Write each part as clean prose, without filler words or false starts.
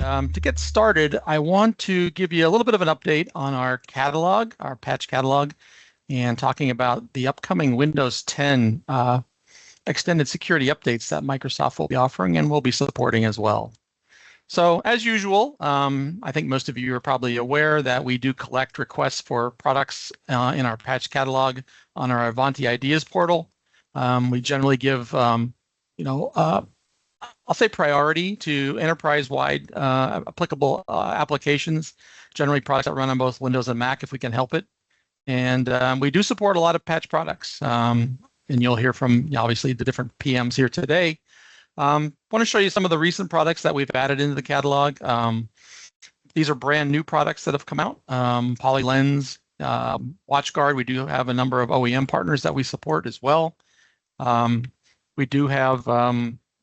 To get started, I want to give you a little bit of an update on our catalog, our patch catalog, and talking about the upcoming Windows 10 extended security updates that Microsoft will be offering and will be supporting as well. So as usual, I think most of you are probably aware that we do collect requests for products in our patch catalog on our Ivanti Ideas portal. We generally give, I'll say priority to enterprise-wide applicable applications, generally products that run on both Windows and Mac if we can help it. And we do support a lot of patch products. And you'll hear from, obviously, the different PMs here today. Want to show you some of the recent products that we've added into the catalog. These are brand new products that have come out. PolyLens, WatchGuard. We do have a number of OEM partners that we support as well. We do have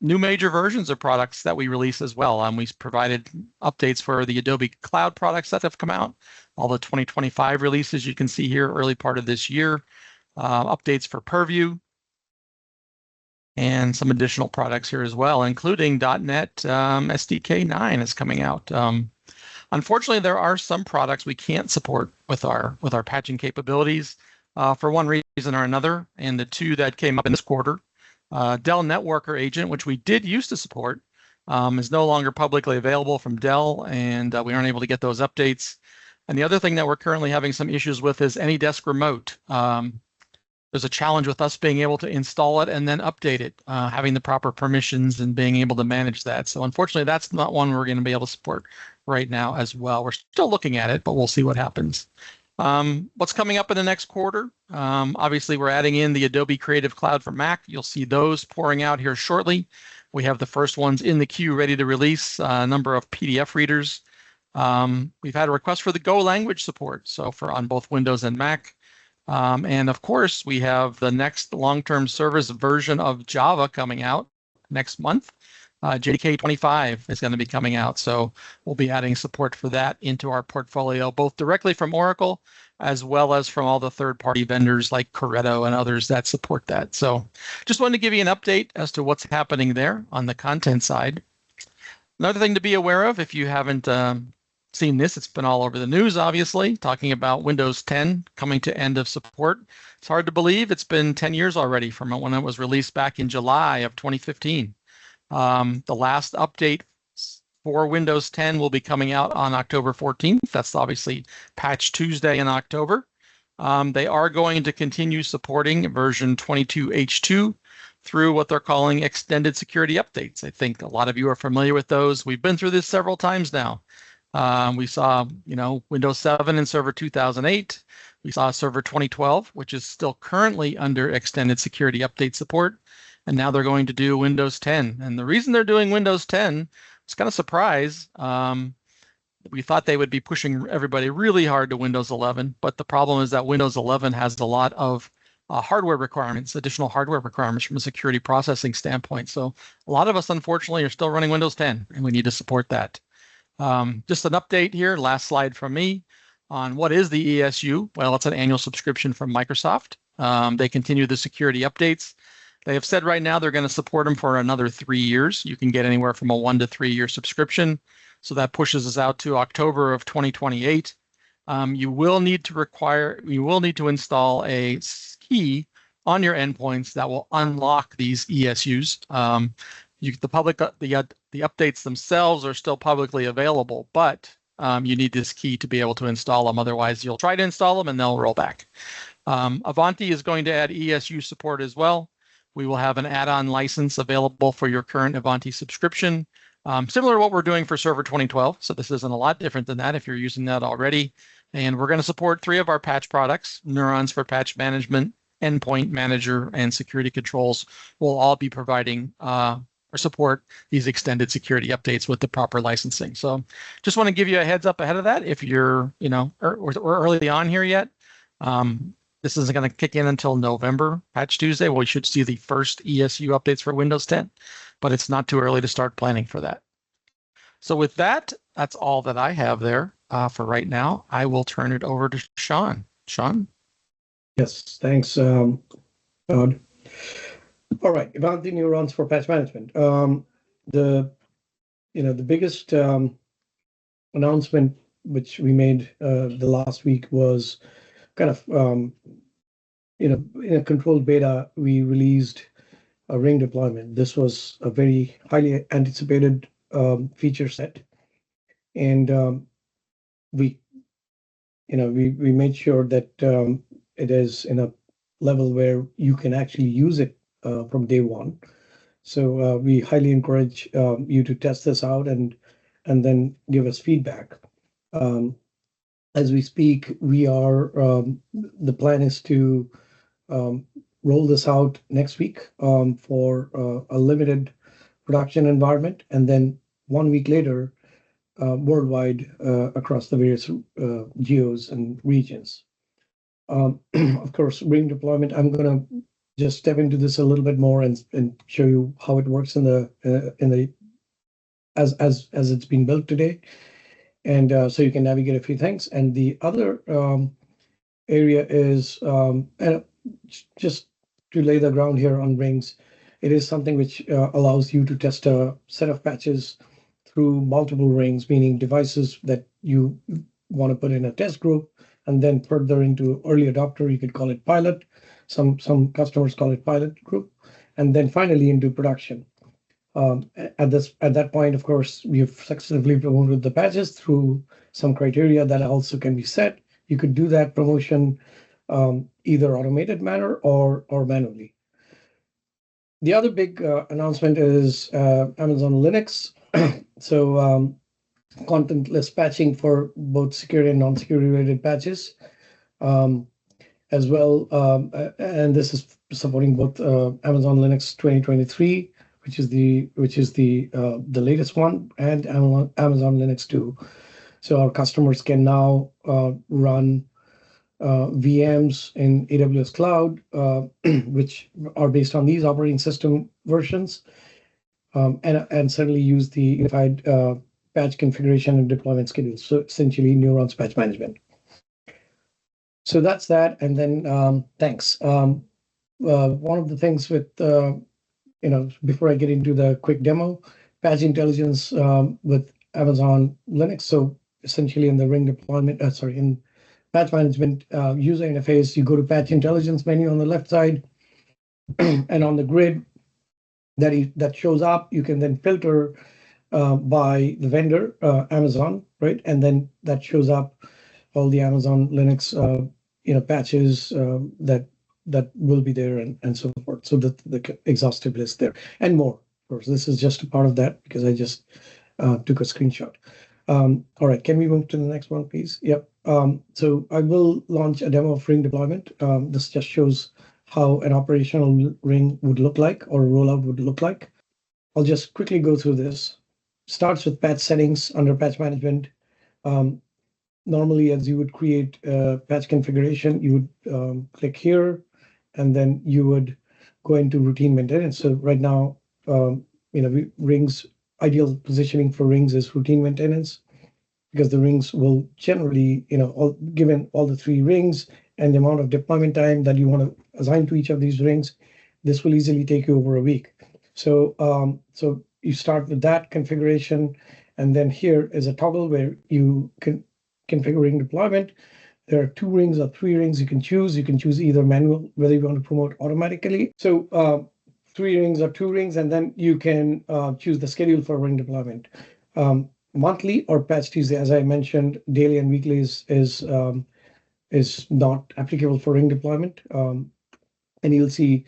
new major versions of products that we release as well. We provided updates for the Adobe Cloud products that have come out. All the 2025 releases you can see here, early part of this year. Updates for Purview. And some additional products here as well, including .NET SDK 9 is coming out. Unfortunately, there are some products we can't support with our patching capabilities for one reason or another. And the two that came up in this quarter, Dell Networker Agent, which we did used to support, is no longer publicly available from Dell, and we aren't able to get those updates. And the other thing that we're currently having some issues with is AnyDesk Remote. There's a challenge with us being able to install it and then update it, having the proper permissions and being able to manage that. So unfortunately, that's not one we're going to be able to support right now as well. We're still looking at it, but we'll see what happens. What's coming up in the next quarter? Obviously, we're adding in the Adobe Creative Cloud for Mac. You'll see those pouring out here shortly. We have the first ones in the queue ready to release, a number of PDF readers. We've had a request for the Go language support, so for on both Windows and Mac. And of course, we have the next long-term service version of Java coming out next month. JDK 25 is going to be coming out, so we'll be adding support for that into our portfolio, both directly from Oracle as well as from all the third-party vendors like Corretto and others that support that. So just wanted to give you an update as to what's happening there on the content side. Another thing to be aware of, if you haven't seen this, it's been all over the news, obviously, talking about Windows 10 coming to end of support. It's hard to believe it's been 10 years already from when it was released back in July of 2015. The last update for Windows 10 will be coming out on October 14th. That's obviously Patch Tuesday in October. They are going to continue supporting version 22H2 through what they're calling extended security updates. I think a lot of you are familiar with those. We've been through this several times now. We saw, Windows 7 and Server 2008. We saw Server 2012, which is still currently under extended security update support. And now they're going to do Windows 10. And the reason they're doing Windows 10 is kind of surprise. We thought they would be pushing everybody really hard to Windows 11. But the problem is that Windows 11 has a lot of hardware requirements, additional hardware requirements from a security processing standpoint. So a lot of us, unfortunately, are still running Windows 10, and we need to support that. Just an update here, last slide from me on what is the ESU. Well, it's an annual subscription from Microsoft. They continue the security updates. They have said right now they're going to support them for another 3 years. You can get anywhere from a 1 to 3 year subscription. So that pushes us out to October of 2028. You will need to install a key on your endpoints that will unlock these ESUs. The updates themselves are still publicly available, but you need this key to be able to install them. Otherwise, you'll try to install them and they'll roll back. Ivanti is going to add ESU support as well. We will have an add-on license available for your current Ivanti subscription, similar to what we're doing for Server 2012. So this isn't a lot different than that if you're using that already. And we're going to support 3 of our patch products, Neurons for patch management, Endpoint Manager, and Security Controls will all be providing or support these extended security updates with the proper licensing. So just want to give you a heads up ahead of that if you're, or early on here yet. This isn't going to kick in until November, Patch Tuesday. We should see the first ESU updates for Windows 10, but it's not too early to start planning for that. So with that, that's all that I have there for right now. I will turn it over to Sean. Sean? Yes, thanks, Todd. All right, Ivanti Neurons for patch management. The biggest announcement which we made the last week was kind of in a controlled beta, we released a ring deployment. This was a very highly anticipated feature set, and we we made sure that it is in a level where you can actually use it from day one. So we highly encourage you to test this out and then give us feedback. As we speak, the plan is to roll this out next week for a limited production environment, and then 1 week later, worldwide across the various geos and regions. Of course, ring deployment, I'm going to just step into this a little bit more and show you how it works as it's been built today. And so you can navigate a few things. And the other area is, and just to lay the ground here on rings, it is something which allows you to test a set of patches through multiple rings, meaning devices that you want to put in a test group, and then further into early adopter, you could call it pilot. Some customers call it pilot group, and then finally into production. At that point, of course, we have successfully promoted the patches through some criteria that also can be set. You could do that promotion either automated manner or manually. The other big announcement is Amazon Linux. So contentless patching for both security and non-security related patches, as well. And this is supporting both Amazon Linux 2023, which is the latest one, and Amazon Linux 2. So our customers can now run VMs in AWS Cloud, which are based on these operating system versions, and certainly use the unified patch configuration and deployment schedules. So essentially, Neuron's patch management. So that's that. And then thanks. One of the things with before I get into the quick demo, patch intelligence with Amazon Linux. So essentially, in the ring deployment, in patch management user interface, you go to patch intelligence menu on the left side, and on the grid that shows up, you can then filter by the vendor, Amazon, right? And then that shows up all the Amazon Linux, patches that will be there and so forth. So the exhaustive list there and more. Of course, this is just a part of that because I just took a screenshot. All right, can we move to the next one, please? Yep. So I will launch a demo of ring deployment. This just shows how an operational ring would look like, or a rollout would look like. I'll just quickly go through this. Starts with patch settings under patch management. Normally, as you would create a patch configuration, you would click here, and then you would go into routine maintenance. So right now, rings, ideal positioning for rings is routine maintenance, because the rings will generally, given all the 3 rings and the amount of deployment time that you want to assign to each of these rings, this will easily take you over a week. So you start with that configuration, and then here is a toggle where you can configure ring deployment. There are 2 rings or 3 rings you can choose. You can choose either manual, whether you want to promote automatically. So 3 rings or 2 rings, and then you can choose the schedule for ring deployment. Monthly or patch Tuesday, as I mentioned, daily and weekly is not applicable for ring deployment. And you'll see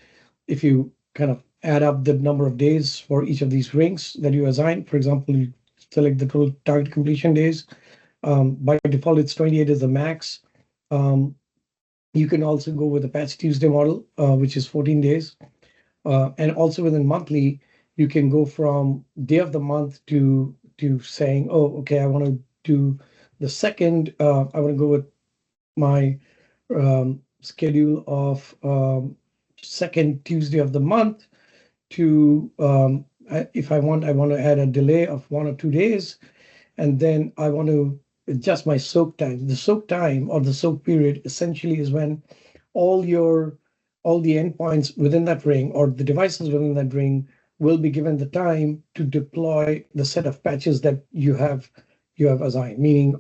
if you kind of add up the number of days for each of these rings that you assign. For example, you select the total target completion days. By default, it's 28 is the max. You can also go with the patch Tuesday model, which is 14 days. And also within monthly, you can go from day of the month to saying, oh, okay, I want to do the second. I want to go with my schedule of second Tuesday of the month to, if I want to add a delay of 1 or 2 days, and then I want to adjust my soak time. The soak time, or the soak period, essentially is when all the endpoints within that ring, or the devices within that ring, will be given the time to deploy the set of patches that you have you have assigned, meaning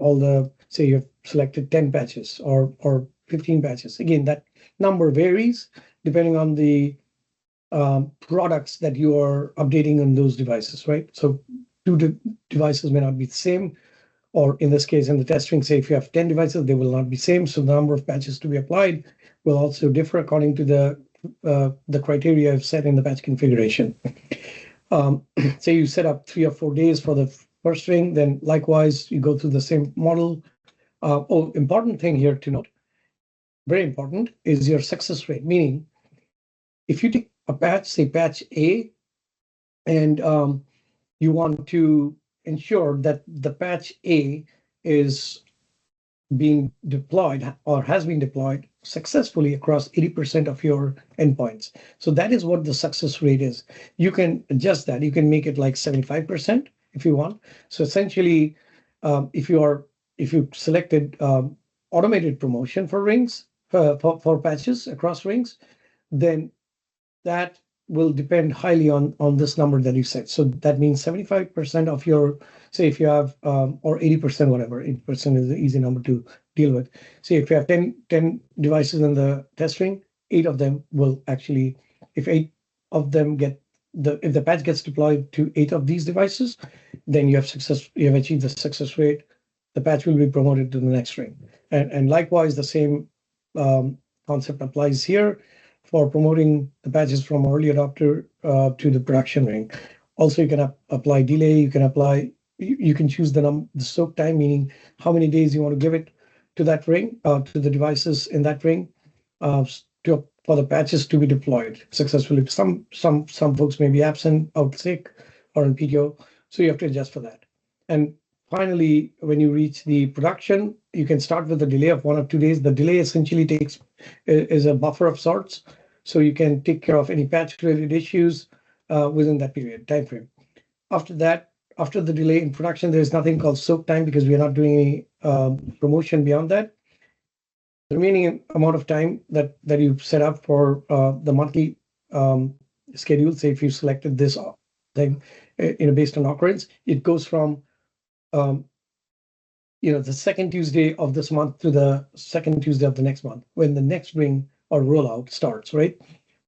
say you've selected 10 patches or 15 patches. Again, that number varies depending on the products that you are updating on those devices, right? So two devices may not be the same, or in this case, in the test string, say if you have 10 devices, they will not be same. So the number of patches to be applied will also differ according to the criteria I've set in the patch configuration. Say you set up 3 or 4 days for the first ring, then likewise, you go through the same model. Important thing here to note, very important, is your success rate, meaning if you take a patch, say patch A, and you want to ensure that the patch A is being deployed or has been deployed successfully across 80% of your endpoints. So that is what the success rate is. You can adjust that. You can make it like 75% if you want. So essentially, if you selected automated promotion for rings, for patches across rings, then that will depend highly on this number that you set. So that means 75% of your, say if you have, or 80%, whatever, 80% is an easy number to deal with. Say if you have 10 devices in the test ring, 8 of them will actually, if 8 of them if the patch gets deployed to 8 of these devices, then you have achieved the success rate. The patch will be promoted to the next ring. And likewise, the same concept applies here for promoting the patches from early adopter to the production ring. Also, you can apply delay. You can choose the soak time, meaning how many days you want to give it to that ring, to the devices in that ring, for the patches to be deployed successfully. Some folks may be absent, out sick, or in PTO, so you have to adjust for that. And finally, when you reach the production, you can start with a delay of 1 or 2 days. The delay essentially is a buffer of sorts, so you can take care of any patch-related issues within that period time frame. After that, after the delay in production, there's nothing called soak time because we are not doing any promotion beyond that. The remaining amount of time that you've set up for the monthly schedule, say if you selected this thing, based on occurrence, it goes from the second Tuesday of this month to the second Tuesday of the next month when the next ring or rollout starts, right?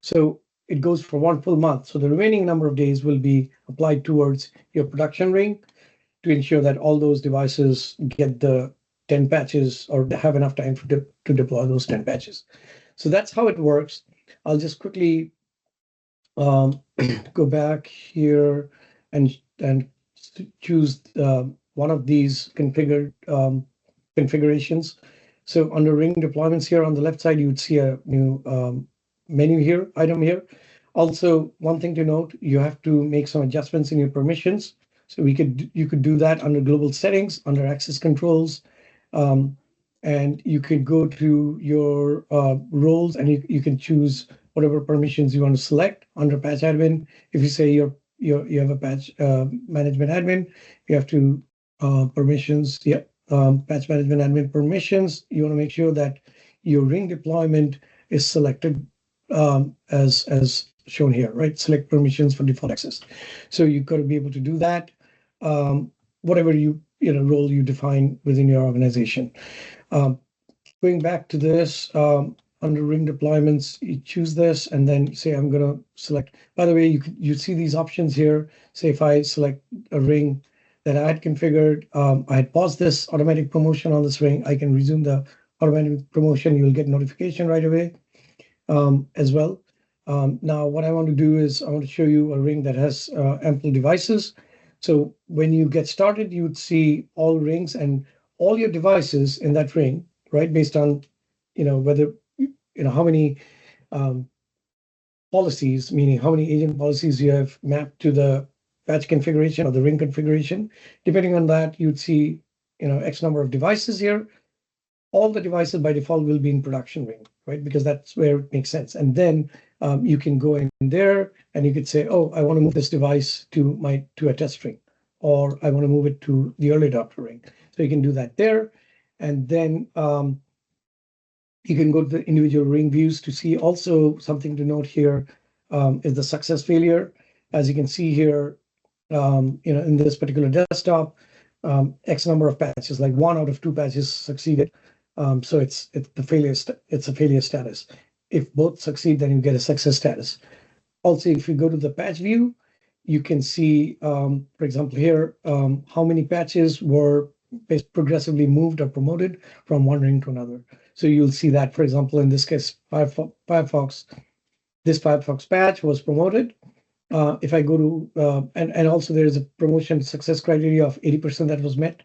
So it goes for 1 full month. So the remaining number of days will be applied towards your production ring to ensure that all those devices get the 10 patches or have enough time to deploy those 10 patches. So that's how it works. I'll just quickly go back here and choose one of these configured configurations. So under ring deployments here on the left side, you would see a new item here. Also, one thing to note, you have to make some adjustments in your permissions. So you could do that under global settings, under access controls, and you could go to your roles and you can choose whatever permissions you want to select under patch admin. If you say you have a patch management admin, you have to permissions, patch management admin permissions. You want to make sure that your ring deployment is selected as shown here, right? Select permissions for default access. So you've got to be able to do that, whatever role you define within your organization. Going back to this, under ring deployments, you choose this and then say, I'm going to select. By the way, you see these options here. Say if I select a ring that I had configured, I had paused this automatic promotion on this ring, I can resume the automatic promotion. You'll get notification right away as well. Now, what I want to do is I want to show you a ring that has ample devices. So when you get started, you would see all rings and all your devices in that ring, right? Based on, whether, how many policies, meaning how many agent policies you have mapped to the patch configuration or the ring configuration. Depending on that, you'd see, X number of devices here. All the devices by default will be in production ring, right? Because that's where it makes sense. And then you can go in there and you could say, oh, I want to move this device to a test ring, or I want to move it to the early adopter ring. So you can do that there. And then you can go to the individual ring views to see. Also, something to note here is the success failure. As you can see here, in this particular desktop, X number of patches, like 1 out of 2 patches succeeded. So it's a failure status. If both succeed, then you get a success status. Also, if you go to the patch view, you can see, for example, here, how many patches were progressively moved or promoted from one ring to another. So you'll see that, for example, in this case, Firefox, this Firefox patch was promoted. If I go to, and also there is a promotion success criteria of 80% that was met.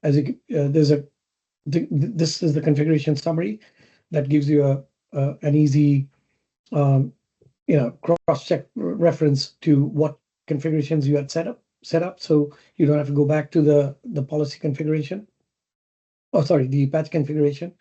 As this is the configuration summary that gives you an easy, cross-check reference to what configurations you had set up. So you don't have to go back to the policy configuration. Oh, sorry, the patch configuration.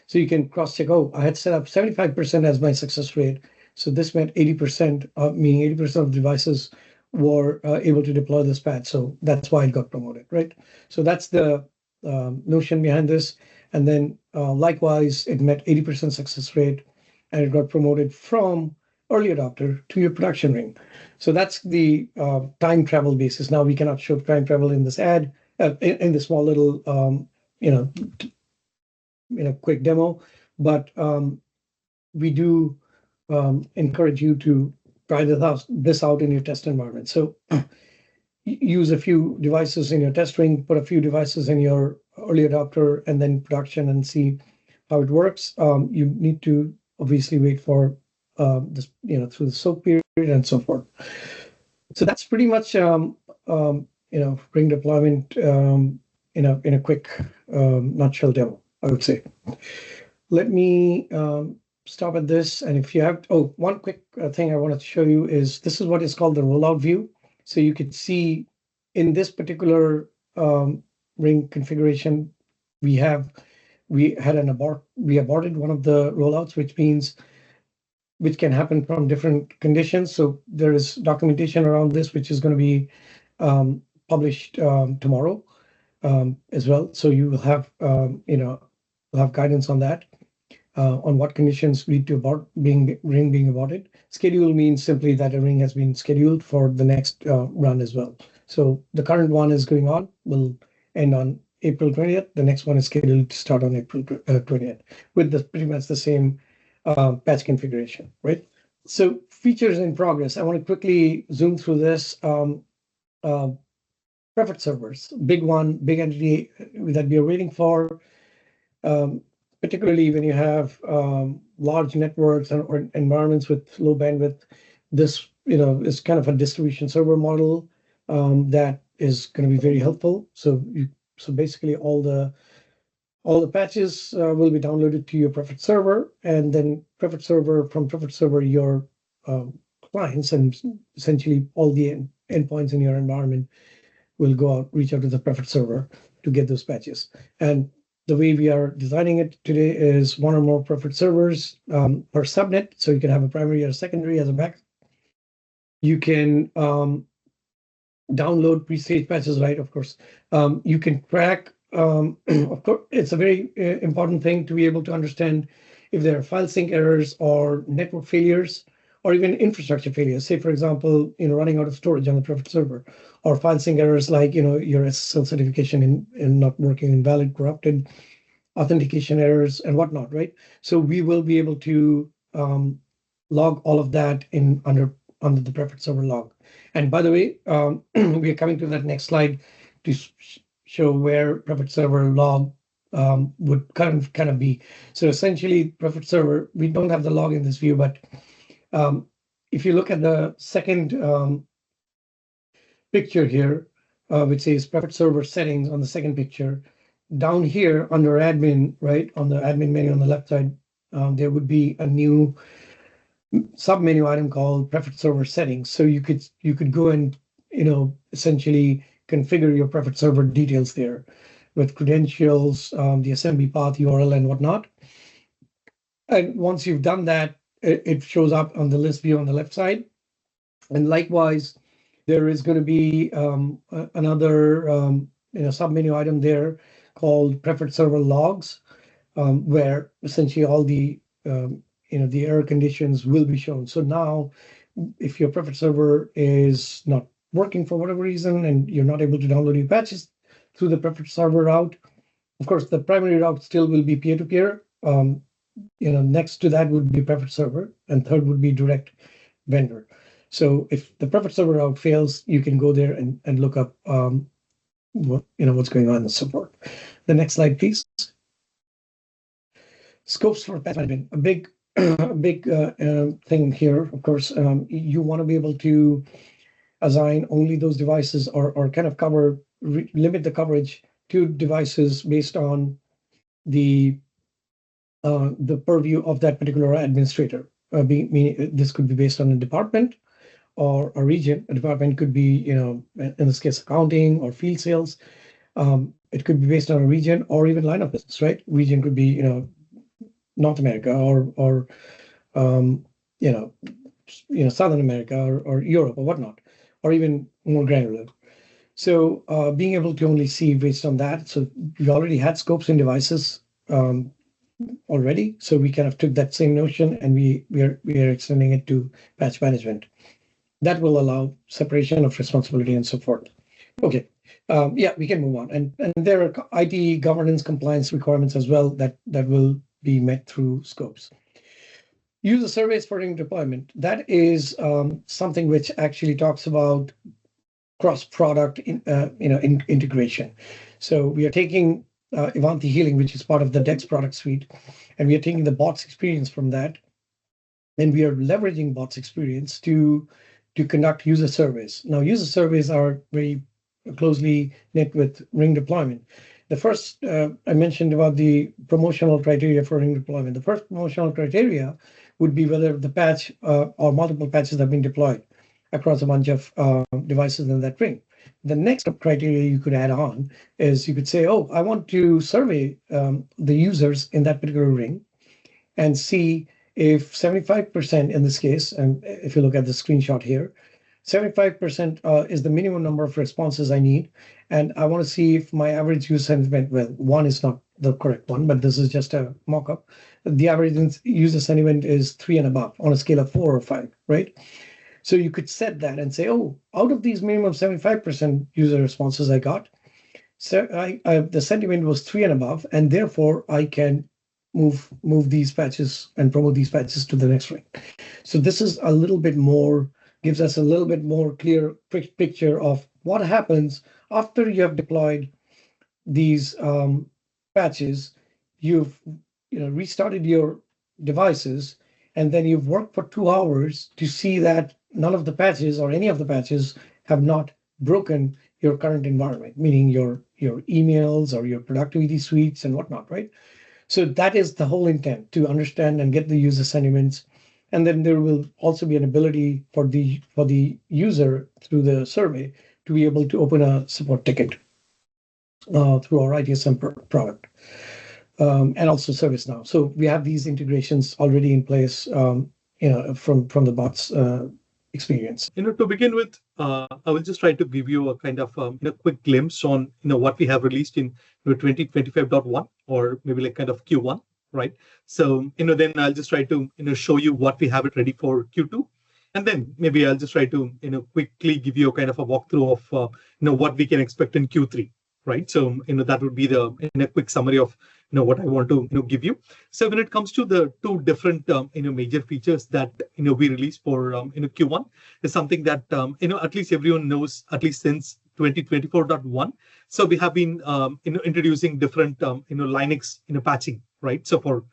So you can cross-check, I had set up 75% as my success rate. So this meant 80%, meaning 80% of devices were able to deploy this patch. So that's why it got promoted, right? So that's the notion behind this. And then likewise, it met 80% success rate, and it got promoted from early adopter to your production ring. So that's the time travel basis. Now we cannot show time travel in this ad, in the small little, quick demo, but we do encourage you to try this out in your test environment. So use a few devices in your test ring, put a few devices in your early adopter, and then production, and see how it works. You need to obviously wait for this, through the soak period and so forth. So that's pretty much, ring deployment in a quick nutshell demo, I would say. Let me stop at this. And if you have, one quick thing I wanted to show you is this is what is called the rollout view. So you could see in this particular ring configuration, we aborted one of the rollouts, which can happen from different conditions. So there is documentation around this, which is going to be published tomorrow as well. So you will have, have guidance on that, on what conditions lead to ring being aborted. Schedule means simply that a ring has been scheduled for the next run as well. So the current one is going on, will end on April 20th. The next one is scheduled to start on April 20th with pretty much the same patch configuration, right? So features in progress. I want to quickly zoom through this. Preferred servers, big entity that we are waiting for, particularly when you have large networks or environments with low bandwidth. This, is kind of a distribution server model that is going to be very helpful. So basically all the patches will be downloaded to your preferred server, and then from preferred server, your clients, and essentially all the endpoints in your environment will reach out to the preferred server to get those patches. And the way we are designing it today is one or more preferred servers per subnet. So you can have a primary or a secondary as a backup. You can download pre-stage patches, right? Of course. You can track, of course, it's a very important thing to be able to understand if there are file sync errors or network failures, or even infrastructure failures. Say, for example, running out of storage on the preferred server, or file sync errors like, your SSL certification in not working, invalid, corrupted, authentication errors, and whatnot, right? So we will be able to log all of that under the preferred server log. And by the way, we are coming to that next slide to show where preferred server log would kind of be. So essentially, preferred server, we don't have the log in this view, but if you look at the second picture here, which says preferred server settings on the second picture, down here under admin, right, on the admin menu on the left side, there would be a new submenu item called preferred server settings. So you could go and essentially configure your preferred server details there with credentials, the assembly path, URL, and whatnot. And once you've done that, it shows up on the list view on the left side. And likewise, there is going to be another submenu item there called preferred server logs, where essentially all the the error conditions will be shown. So now, if your preferred server is not working for whatever reason and you're not able to download your patches through the preferred server route. Of course, the primary route still will be peer-to-peer. Next to that would be preferred server, and third would be direct vendor. So if the preferred server route fails, you can go there and look up what's going on in the support. The next slide, please. Scopes for patch management. A big thing here, of course, you want to be able to assign only those devices or kind of limit the coverage to devices based on the purview of that particular administrator. This could be based on a department or a region. A department could be, in this case, accounting or field sales. It could be based on a region or even line of business, right? Region could be, North America or Southern America or Europe or whatnot, or even more granular. So being able to only see based on that. So we already had scopes in devices already. So we kind of took that same notion and we are extending it to patch management. That will allow separation of responsibility and so forth. Okay, we can move on. And there are IT governance compliance requirements as well that will be met through scopes. User surveys for ring deployment. That is something which actually talks about cross-product integration. So we are taking Ivanti Healing, which is part of the DEX product suite, and we are taking the bots experience from that, and we are leveraging bots experience to conduct user surveys. Now, user surveys are very closely knit with ring deployment. The first, I mentioned about the promotional criteria for ring deployment. The first promotional criteria would be whether the patch or multiple patches have been deployed across a bunch of devices in that ring. The next criteria you could add on is you could say, oh, I want to survey the users in that particular ring and see if 75% in this case, and if you look at the screenshot here, 75% is the minimum number of responses I need. And I want to see if my average user sentiment, well, 1 is not the correct one, but this is just a mock-up. The average user sentiment is 3 and above on a scale of 4 or 5, right? So you could set that and say, oh, out of these minimum 75% user responses I got, so the sentiment was 3 and above, and therefore I can move these patches and promote these patches to the next ring. So this is a little bit more, gives us a little bit more clear picture of what happens after you have deployed these patches. You've restarted your devices, and then you've worked for 2 hours to see that none of the patches or any of the patches have not broken your current environment, meaning your emails or your productivity suites and whatnot, right? So that is the whole intent, to understand and get the user sentiments. And then there will also be an ability for the user through the survey to be able to open a support ticket through our ITSM product and also ServiceNow. So we have these integrations already in place, from the bots experience. To begin with, I will just try to give you a kind of quick glimpse on what we have released in 2025.1 or maybe like kind of Q1, right? So then I'll just try to show you what we have it ready for Q2, and then maybe I'll just try to quickly give you a kind of a walkthrough of what we can expect in Q3, right? So that would be the quick summary of what I want to give you. So when it comes to the 2 different major features that we released for Q1 is something that at least everyone knows, at least since 2024.1. So we have been introducing different Linux patching, right? So for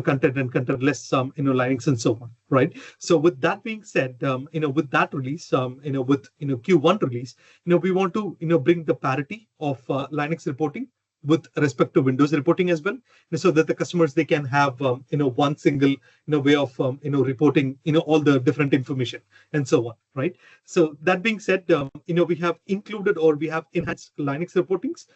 content and contentless Linux and so on, right? So with that being said, with that release, with Q1 release, we want to bring the parity of Linux reporting with respect to Windows reporting as well, so that the customers, they can have one single way of reporting all the different information and so on, right? So that being said, we have included, or we have enhanced Linux reportings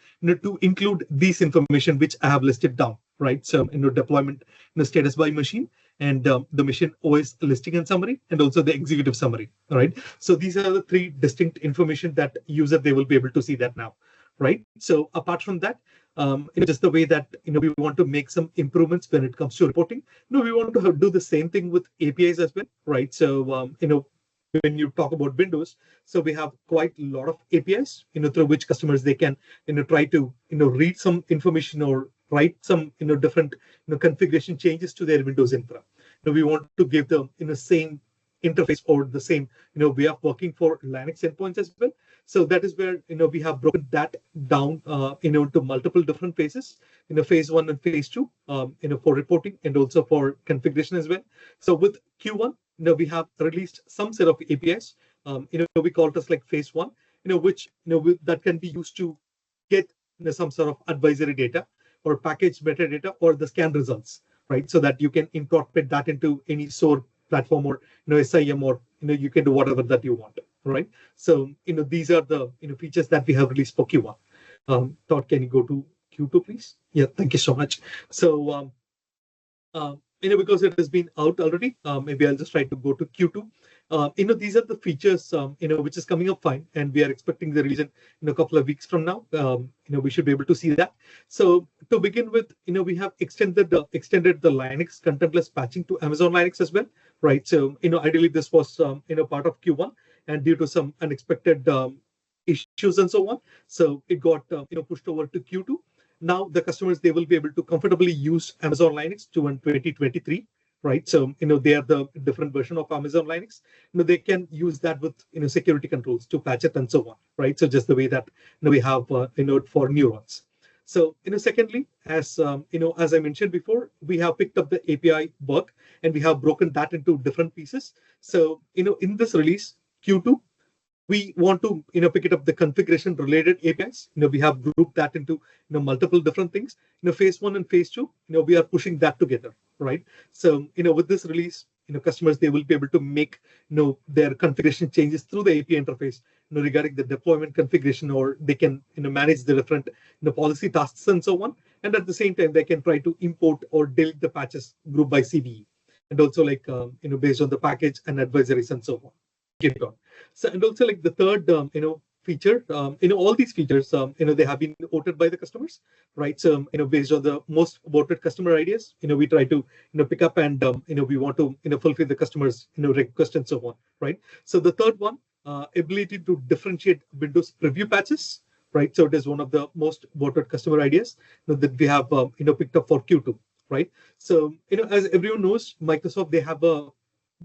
to include these information which I have listed down, right? So deployment status by machine, and the machine OS listing and summary, and also the executive summary, right? So these are the 3 distinct information that user, they will be able to see that now, right? So apart from that, just the way that we want to make some improvements when it comes to reporting. We want to do the same thing with APIs as well, right? So when you talk about Windows. So we have quite a lot of APIs, through which customers they can, try to, read some information or write some, different, configuration changes to their Windows infra. We want to give them, same interface or the same, way of working for Linux endpoints as well. So that is where, we have broken that down, into multiple different phases, phase 1 and phase 2, for reporting and also for configuration as well. So with Q1, we have released some set of APIs, we call it as like phase 1, which, that can be used to get, some sort of advisory data or package metadata or the scan results, right? So that you can incorporate that into any SOAR platform or, SIM, or, you can do whatever that you want, right? So, these are the, features that we have released for Q1. Todd, can you go to Q2, please? Yeah, thank you so much. So, because it has been out already, maybe I'll just try to go to Q2. These are the features, which is coming up fine, and we are expecting the release in a couple of weeks from now. We should be able to see that. So to begin with, we have extended the Linux contentless patching to Amazon Linux as well, right? So, ideally this was, part of Q1, and due to some unexpected issues and so on, so it got, pushed over to Q2. Now the customers, they will be able to comfortably use Amazon Linux to in 2023, right? So, they are the different version of Amazon Linux. They can use that with, security controls to patch it and so on, right? So just the way that, we have, for neurons. So, secondly, as as I mentioned before, we have picked up the API work and we have broken that into different pieces. So, in this release, Q2, we want to, pick it up the configuration related APIs. We have grouped that into, multiple different things. Phase 1 and phase 2, we are pushing that together, right? So, with this release, customers, they will be able to make, their configuration changes through the API interface, regarding the deployment configuration, or they can, manage the different, policy tasks and so on. And at the same time, they can try to import or delete the patches group by CVE, and also like, based on the package and advisories and so on. So, and also like the third, feature, all these features, they have been voted by the customers, right? So, based on the most voted customer ideas, we try to, pick up and, we want to, fulfill the customers, request and so on, right? So the third one, ability to differentiate Windows preview patches, right? So it is one of the most voted customer ideas that we have, picked up for Q2, right? So, as everyone knows, Microsoft, they have a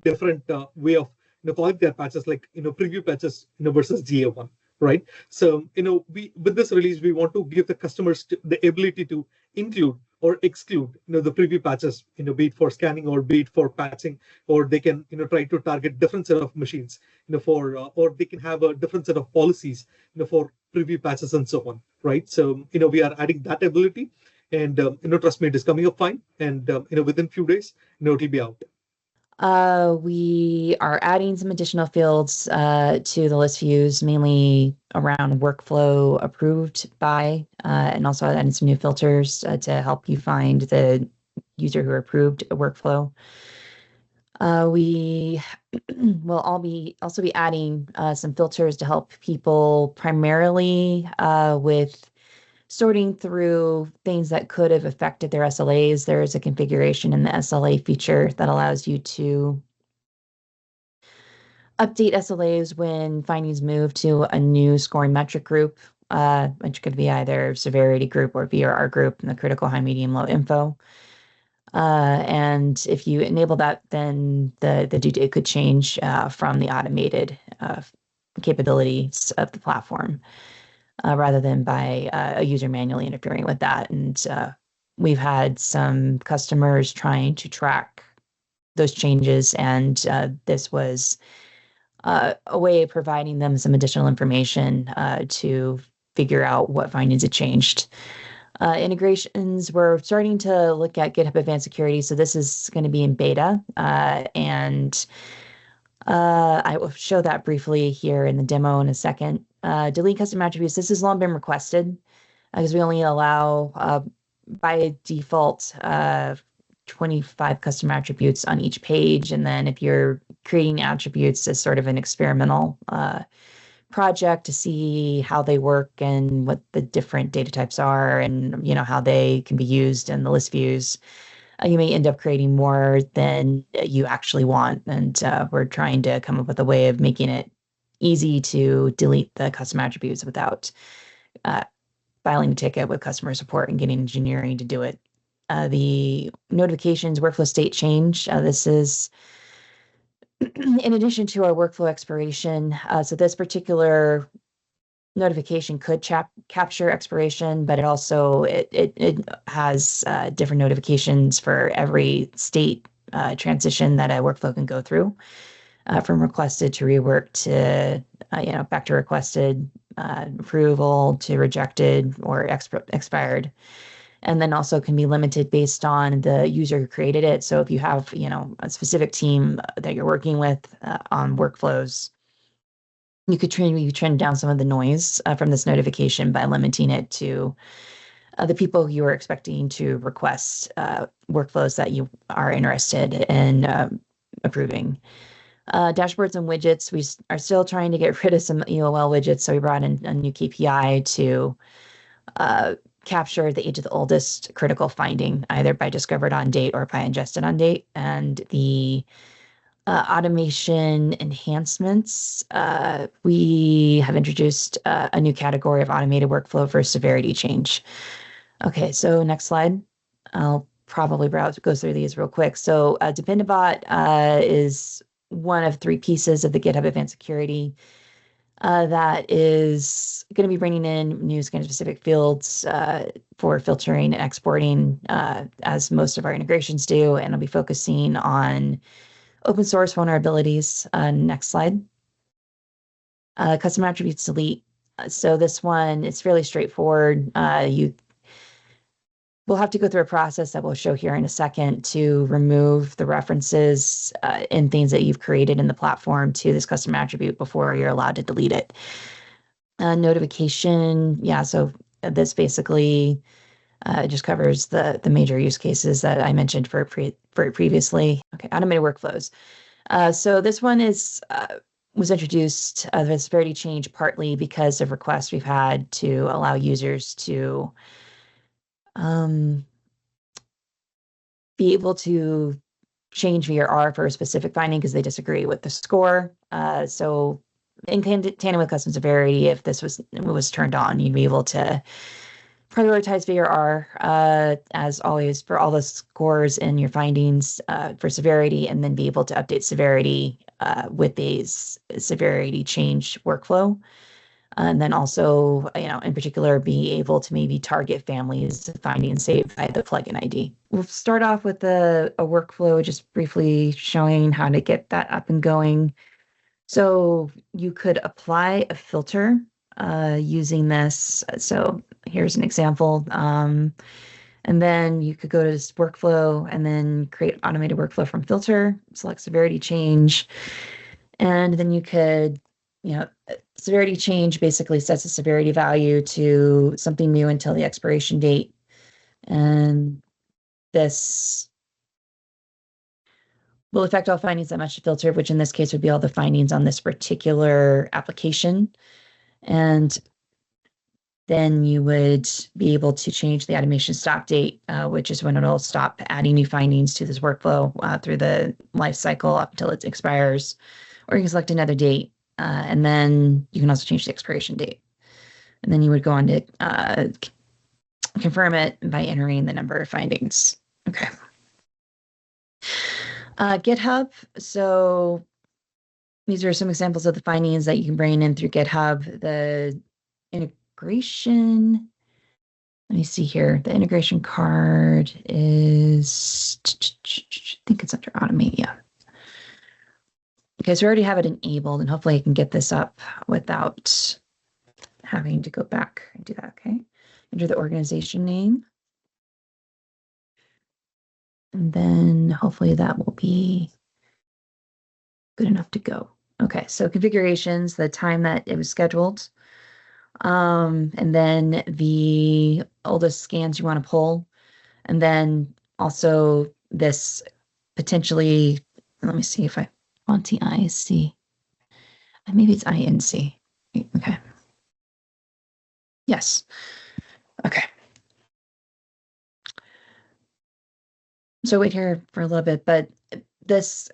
different way of, calling their patches, like, preview patches, versus GA1, right? So, we, with this release, we want to give the customers the ability to include or exclude, the preview patches, be it for scanning or be it for patching, or they can, try to target different set of machines, for, or they can have a different set of policies, for preview patches and so on, right? So, we are adding that ability, and, trust me, it is coming up fine, and, within few days, it'll be out. We are adding some additional fields to the list views, mainly around workflow approved by, and also adding some new filters to help you find the user who approved a workflow. We will also be adding some filters to help people primarily with sorting through things that could have affected their SLAs. There is a configuration in the SLA feature that allows you to update SLAs when findings move to a new scoring metric group, which could be either severity group or VRR group in the critical, high, medium, low info. And if you enable that, then the due date could change from the automated capabilities of the platform. Rather than by a user manually interfering with that. And we've had some customers trying to track those changes, and this was a way of providing them some additional information to figure out what findings had changed. Integrations, we're starting to look at GitHub Advanced Security, so this is going to be in beta, and I will show that briefly here in the demo in a second. Delete custom attributes. This has long been requested because we only allow by default 25 custom attributes on each page. And then if you're creating attributes as sort of an experimental project to see how they work and what the different data types are and how they can be used in the list views, you may end up creating more than you actually want. And we're trying to come up with a way of making it easy to delete the custom attributes without filing a ticket with customer support and getting engineering to do it. The notifications workflow state change. This is in addition to our workflow expiration. So this particular notification could capture expiration, but it also it has different notifications for every state transition that a workflow can go through, from requested to reworked to back to requested, approval to rejected or expired. And then also can be limited based on the user who created it. So if you have a specific team that you're working with on workflows, you could trend down some of the noise from this notification by limiting it to the people you are expecting to request workflows that you are interested in approving. Dashboards and widgets, we are still trying to get rid of some EOL widgets, so we brought in a new KPI to capture the age of the oldest critical finding, either by discovered on date or by ingested on date. And the automation enhancements, we have introduced a new category of automated workflow for severity change. Okay, so next slide. I'll probably go through these real quick. So Dependabot is one of 3 pieces of the GitHub Advanced Security that is going to be bringing in new scan-specific fields for filtering and exporting, as most of our integrations do, and I'll be focusing on open source vulnerabilities. Next slide. Custom attributes delete. So this one, it's fairly straightforward. You will have to go through a process that we'll show here in a second to remove the references and things that you've created in the platform to this custom attribute before you're allowed to delete it. Notification, yeah, so this basically just covers the major use cases that I mentioned for previously. Okay, automated workflows. So this one was introduced, the severity change partly because of requests we've had to allow users to be able to change VRR for a specific finding because they disagree with the score. So in tandem with custom severity, if this was turned on, you'd be able to prioritize VRR as always for all the scores in your findings for severity, and then be able to update severity with these severity change workflow. And then also, in particular, be able to maybe target families findings saved by the plugin ID. We'll start off with a workflow, just briefly showing how to get that up and going. So you could apply a filter using this. So here's an example. And then you could go to this workflow and then create automated workflow from filter, select severity change. And then you could, severity change basically sets a severity value to something new until the expiration date. And this will affect all findings that match the filter, which in this case would be all the findings on this particular application. And then you would be able to change the automation stop date, which is when it'll stop adding new findings to this workflow through the life cycle up until it expires. Or you can select another date, and then you can also change the expiration date. And then you would go on to confirm it by entering the number of findings. Okay. GitHub. So these are some examples of the findings that you can bring in through GitHub. The integration, let me see here. The integration card is, I think it's under automate, yeah. Okay, so we already have it enabled, and hopefully I can get this up without having to go back and do that, okay? Enter the organization name. And then hopefully that will be good enough to go. Okay, so configurations, the time that it was scheduled, and then the oldest scans you want to pull, and then also this potentially, let me see if I want the IC. Maybe it's INC. Okay. Yes. Okay. So wait here for a little bit, but this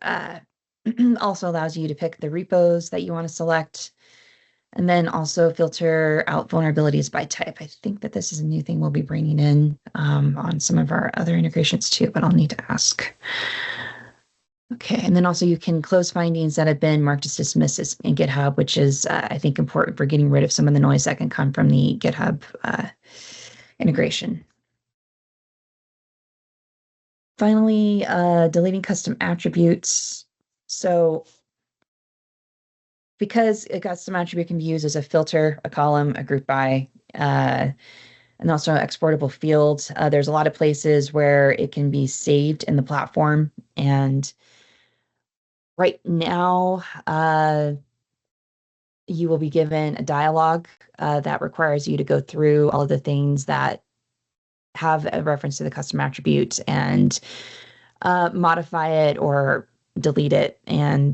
also allows you to pick the repos that you want to select, and then also filter out vulnerabilities by type. I think that this is a new thing we'll be bringing in on some of our other integrations too, but I'll need to ask. Okay, and then also you can close findings that have been marked as dismissed in GitHub, which is, I think, important for getting rid of some of the noise that can come from the GitHub integration. Finally, deleting custom attributes. So because a custom attribute can be used as a filter, a column, a group by, and also exportable fields, there's a lot of places where it can be saved in the platform. And right now, you will be given a dialog that requires you to go through all of the things that have a reference to the custom attribute and modify it or delete it. And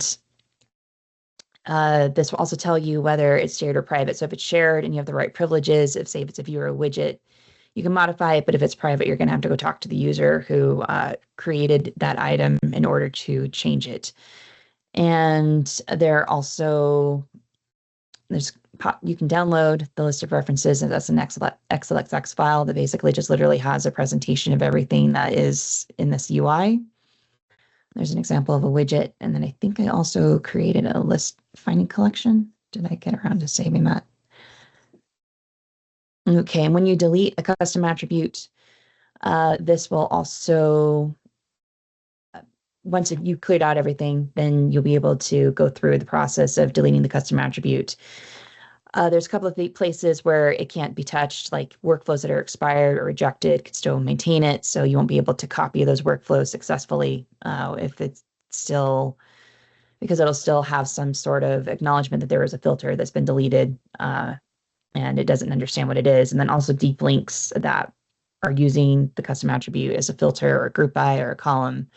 this will also tell you whether it's shared or private. So if it's shared and you have the right privileges, if say if it's a viewer or widget, you can modify it. But if it's private, you're going to have to go talk to the user who created that item in order to change it. And there are also you can download the list of references, and that's an XLSX file that basically just literally has a presentation of everything that is in this UI. There's an example of a widget, and then I think I also created a list finding collection. Did I get around to saving that? Okay, and when you delete a custom attribute, this will also, once you cleared out everything, then you'll be able to go through the process of deleting the custom attribute. There's a couple of places where it can't be touched, like workflows that are expired or rejected could still maintain it. So you won't be able to copy those workflows successfully if it's still, because it'll still have some sort of acknowledgement that there is a filter that's been deleted and it doesn't understand what it is. And then also deep links that are using the custom attribute as a filter or a group by or a column.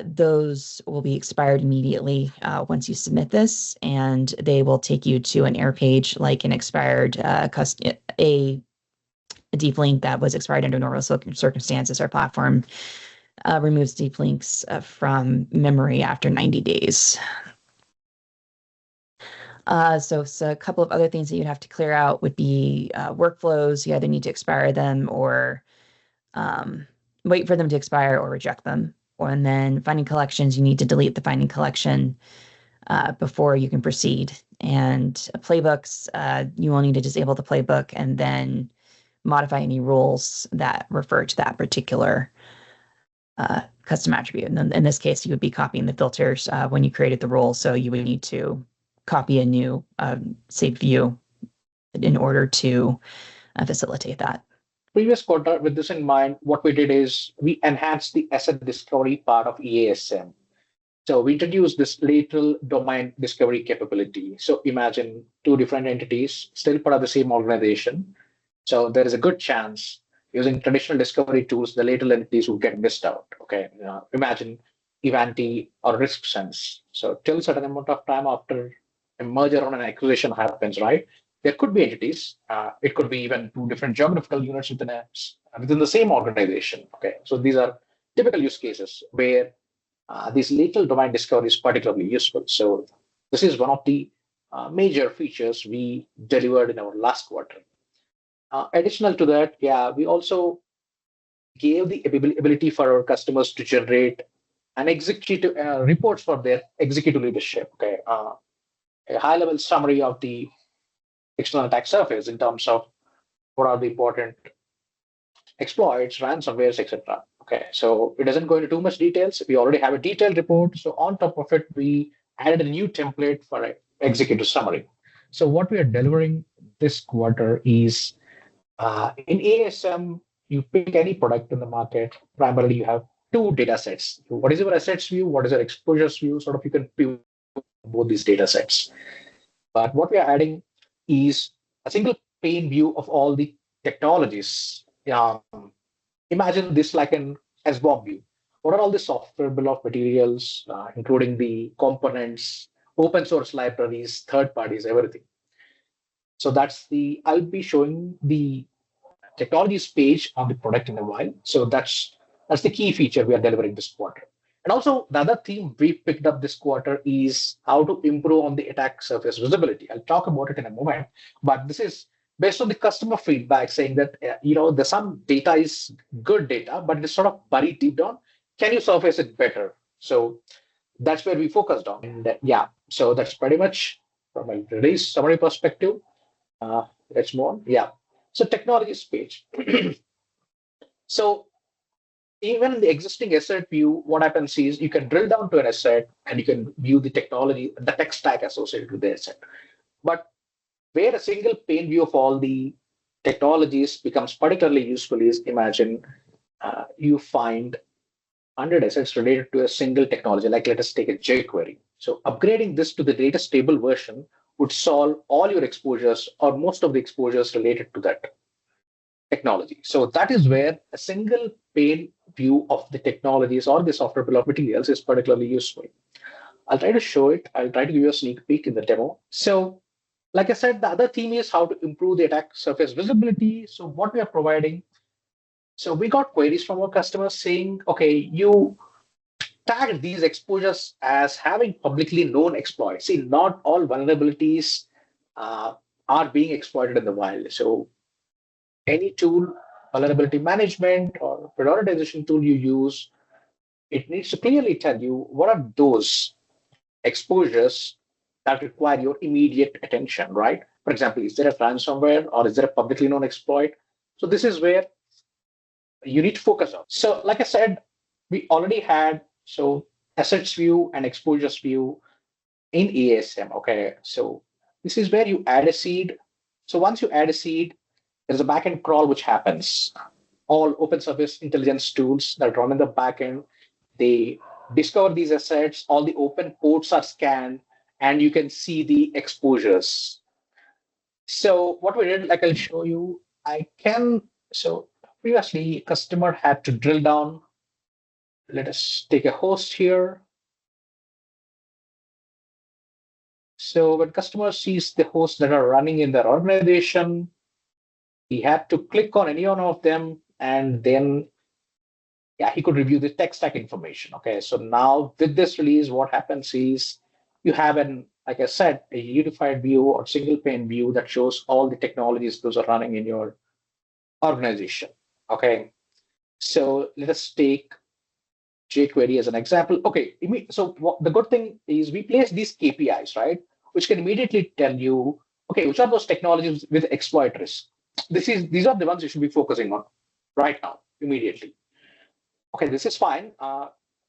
Those will be expired immediately once you submit this, and they will take you to an error page like an expired a deep link that was expired under normal circumstances. Our platform removes deep links from memory after 90 days. So a couple of other things that you'd have to clear out would be workflows. You either need to expire them or wait for them to expire or reject them. And then finding collections, you need to delete the finding collection before you can proceed. And playbooks, you will need to disable the playbook and then modify any rules that refer to that particular custom attribute. And then in this case, you would be copying the filters when you created the rule. So you would need to copy a new saved view in order to facilitate that. Previous quarter, with this in mind, what we did is we enhanced the asset discovery part of EASM. So we introduced this lateral domain discovery capability. So imagine two different entities, still part of the same organization. So there is a good chance using traditional discovery tools, the lateral entities will get missed out. Okay, imagine Ivanti or RiskSense. So till a certain amount of time after a merger or an acquisition happens, right? There could be entities. It could be even two different geographical units within the same organization. Okay, so these are typical use cases where this lateral domain discovery is particularly useful. So this is one of the major features we delivered in our last quarter. Additional to that, we also gave the ability for our customers to generate an executive reports for their executive leadership. Okay, a high-level summary of the external attack surface in terms of what are the important exploits, ransomwares, etc. Okay, so it doesn't go into too much details. We already have a detailed report. So on top of it, we added a new template for an executive summary. So what we are delivering this quarter is in ASM, you pick any product in the market. Primarily, you have two data sets. What is your assets view? What is your exposures view? Sort of you can view both these data sets. But what we are adding is a single pane view of all the technologies. Imagine this like an SBOM view. What are all the software bill of materials, including the components, open source libraries, third parties, everything. So I'll be showing the technologies page on the product in a while. So that's That's the key feature we are delivering this quarter. And also, the other theme we picked up this quarter is how to improve on the attack surface visibility. I'll talk about it in a moment, but this is based on the customer feedback saying that there's some data is good data, but it's sort of buried deep down. Can you surface it better? So that's where we focused on. And so that's pretty much from a release summary perspective. Let's move on. Yeah. So technologies page. So even the existing asset view, what happens is you can drill down to an asset and you can view the technology, the tech stack associated with the asset. But where a single pane view of all the technologies becomes particularly useful is imagine you find 100 assets related to a single technology, like let us take a jQuery. So upgrading this to the latest stable version would solve all your exposures or most of the exposures related to that technology. So that is where a single pane view of the technologies or the software bill of materials is particularly useful. I'll try to show it. I'll try to give you a sneak peek in the demo. So like I said, the other theme is how to improve the attack surface visibility. So what we are providing, so we got queries from our customers saying, okay, you tagged these exposures as having publicly known exploits. See, not all vulnerabilities are being exploited in the wild. So any tool, vulnerability management or prioritization tool you use, it needs to clearly tell you what are those exposures that require your immediate attention, right? For example, is there a ransomware or is there a publicly known exploit? So this is where you need to focus on. So like I said, we already had assets view and exposures view in EASM. Okay, so this is where you add a seed. So once you add a seed, there's a backend crawl which happens. All open surface intelligence tools that run in the backend, they discover these assets, all the open ports are scanned, and you can see the exposures. So what we did, like I'll show you, so previously customer had to drill down. Let us take a host here. So when customer sees the hosts that are running in their organization, he had to click on any one of them and then he could review the tech stack information. Okay, so now with this release, what happens is you have like I said, a unified view or single pane view that shows all the technologies those are running in your organization. Okay, so let us take jQuery as an example. Okay, so the good thing is we place these KPIs, right, which can immediately tell you, okay, which are those technologies with exploit risk. These are the ones you should be focusing on right now, immediately. Okay, this is fine.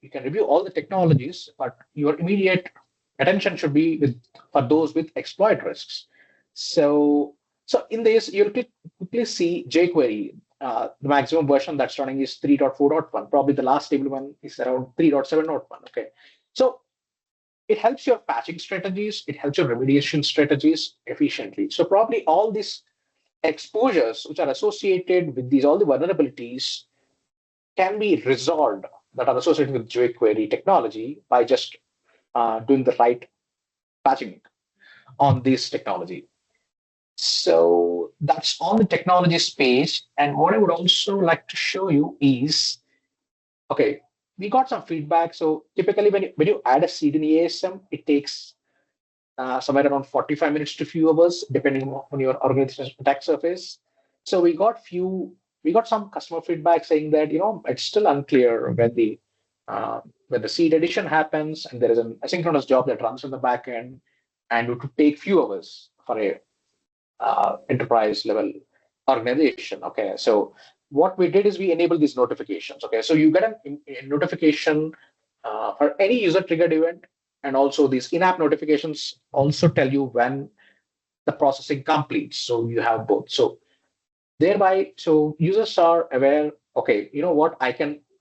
You can review all the technologies, but your immediate attention should be for those with exploit risks. So in this, you'll quickly see jQuery. The maximum version that's running is 3.4.1. Probably the last stable one is around 3.7.1. Okay, so it helps your patching strategies. It helps your remediation strategies efficiently. So probably all these exposures which are associated with all the vulnerabilities can be resolved that are associated with jQuery technology by just doing the right patching on this technology. So that's on the technologies page. And what I would also like to show you is, okay, we got some feedback. So typically when you add a seed in EASM, it takes somewhere around 45 minutes to few hours, depending on your organization's attack surface. So we got some customer feedback saying that it's still unclear when the seed addition happens and there is an asynchronous job that runs in the back end, and it would take few hours for a enterprise level organization. Okay, so what we did is we enabled these notifications. Okay, so you get a notification for any user triggered event, and also these in-app notifications also tell you when the processing completes. So you have both. So thereby, so users are aware, okay, you know what,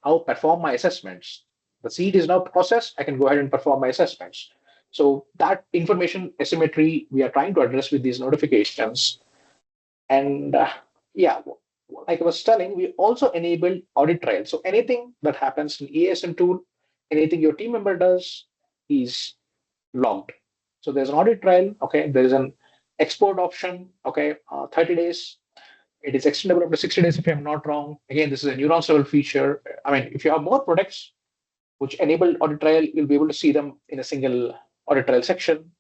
I'll perform my assessments. The seed is now processed, I can go ahead and perform my assessments. So that information asymmetry we are trying to address with these notifications. And like I was telling, we also enabled audit trail. So anything that happens in EASM tool, anything your team member does is logged. So there's an audit trail. Okay, there is an export option. Okay, 30 days. It is extendable up to 60 days if I'm not wrong. Again, this is a neurons level feature. I mean, if you have more products which enable audit trail, you'll be able to see them in a single audit trail section.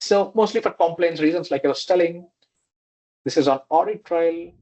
So mostly for compliance reasons, like I was telling, this is on audit trail.